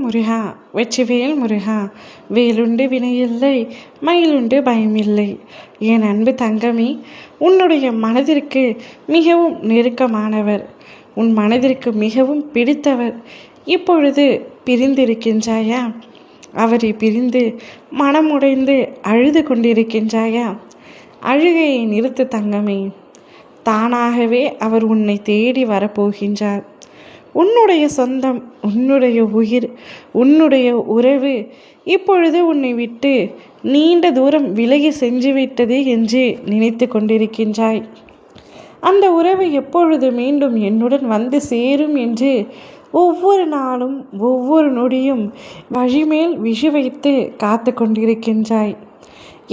முருகா வெற்றிவேல் முருகா, வேலுண்டு வினையில்லை, மயிலுண்டு பயமில்லை. என் அன்பு தங்கமே, உன்னுடைய மனதிற்கு மிகவும் நெருக்கமானவர், உன் மனதிற்கு மிகவும் பிடித்தவர் இப்பொழுது பிரிந்திருக்கின்றாயா? அவரை பிரிந்து மனமுடைந்து அழுது கொண்டிருக்கின்றாயா? அழுகையை நிறுத்து தங்கமே. தானாகவே அவர் உன்னை தேடி வரப்போகின்றார். உன்னுடைய சொந்தம், உன்னுடைய உயிர், உன்னுடைய உறவு இப்பொழுது உன்னை விட்டு நீண்ட தூரம் விலகி சென்றுவிட்டது என்று நினைத்து கொண்டிருக்கின்றாய். அந்த உறவு எப்பொழுது மீண்டும் என்னுடன் வந்து சேரும் என்று ஒவ்வொரு நாளும் ஒவ்வொரு நொடியும் வழிமேல் விஷு வைத்து காத்து கொண்டிருக்கின்றாய்.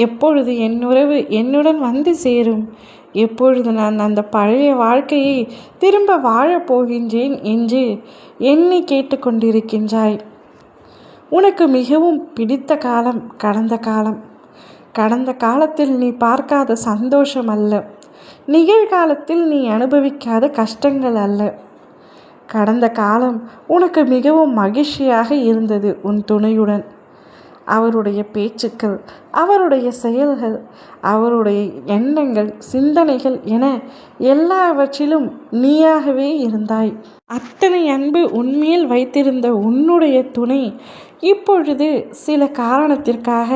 எப்பொழுது என் உறவு என்னுடன் வந்து சேரும், எப்பொழுது நான் அந்த பழைய வாழ்க்கையை திரும்ப வாழப்போகின்றேன் என்று எண்ணி கேட்டுக்கொண்டிருக்கின்றாய். உனக்கு மிகவும் பிடித்த காலம் கடந்த காலம். கடந்த காலத்தில் நீ பார்க்காத சந்தோஷம் அல்ல, நிகழ்காலத்தில் நீ அனுபவிக்காத கஷ்டங்கள் அல்ல. கடந்த காலம் உனக்கு மிகவும் மகிழ்ச்சியாக இருந்தது. உன் துணையுடன் அவருடைய பேச்சுக்கள், அவருடைய செயல்கள், அவருடைய எண்ணங்கள், சிந்தனைகள் என எல்லாவற்றிலும் நீயாகவே இருந்தாய். அத்தனை அன்பு உன்மேல் வைத்திருந்த உன்னுடைய துணை இப்பொழுது சில காரணத்திற்காக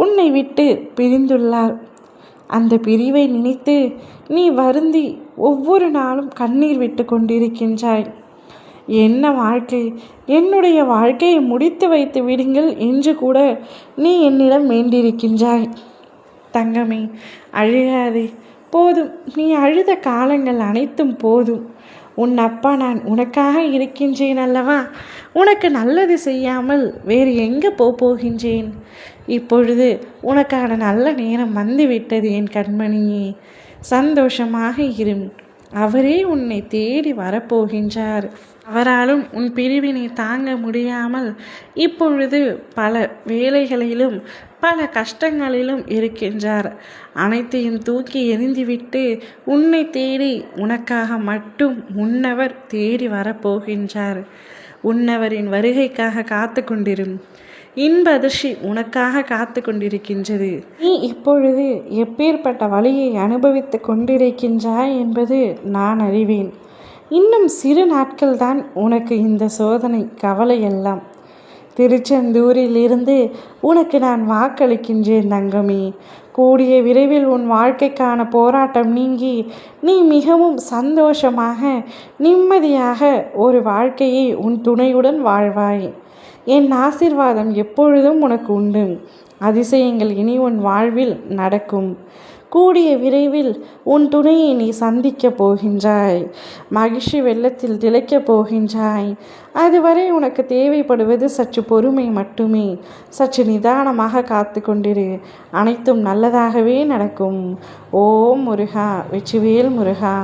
உன்னை விட்டு பிரிந்துள்ளார். அந்த பிரிவை நினைத்து நீ வருந்தி ஒவ்வொரு நாளும் கண்ணீர் விட்டு கொண்டிருக்கின்றாய். என்ன வாழ்க்கை, என்னுடைய வாழ்க்கையை முடித்து வைத்து விடுங்கள் என்று கூட நீ என்னிடம் வேண்டியிருக்கின்றாய். தங்கமே, அழுகாதே, போதும். நீ அழுத காலங்கள் அனைத்தும் போதும். உன் அப்பா நான் உனக்காக இருக்கின்றேன் அல்லவா? உனக்கு நல்லது செய்யாமல் வேறு எங்கே போகின்றேன்? இப்பொழுது உனக்கான நல்ல நேரம் வந்துவிட்டது என் கண்மணியே. சந்தோஷமாக இரு. அவரே உன்னை தேடி வரப்போகின்றார். அவராலும் உன் பிரிவினை தாங்க முடியாமல் இப்பொழுது பல வேலைகளிலும் பல கஷ்டங்களிலும் இருக்கின்றார். அனைத்தையும் தூக்கி எறிந்துவிட்டு உன்னை தேடி உனக்காக மட்டும் முன்னவர் தேடி வரப்போகின்றார். உன்னவரின் வருகைக்காக காத்து கொண்டிரும். இன்ப அதிர்ச்சி உனக்காக காத்து கொண்டிருக்கின்றது. நீ இப்பொழுது எப்பேற்பட்ட வழியை அனுபவித்து கொண்டிருக்கின்றாய் என்பது நான் அறிவேன். இன்னும் சிறு நாட்கள்தான் உனக்கு இந்த சோதனை, கவலை எல்லாம். திருச்செந்தூரில் இருந்து உனக்கு நான் வாக்களிக்கின்றேன் தங்கமே. கூடிய விரைவில் உன் வாழ்க்கைக்கான போராட்டம் நீங்கி நீ மிகவும் சந்தோஷமாக நிம்மதியாக ஒரு வாழ்க்கையை உன் துணையுடன் வாழ்வாய். என் ஆசீர்வாதம் எப்பொழுதும் உனக்கு உண்டு. அதிசயங்கள் இனி உன் வாழ்வில் நடக்கும். கூடிய விரைவில் உன் துணையை நீ சந்திக்கப் போகின்றாய். மகிழ்ச்சி வெள்ளத்தில் திளைக்கப் போகின்றாய். அதுவரை உனக்கு தேவைப்படுவது சற்று பொறுமை மட்டுமே. சற்று நிதானமாக காத்து கொண்டிரு. அனைத்தும் நல்லதாகவே நடக்கும். ஓம் முருகா, வெற்றிவேல் முருகா.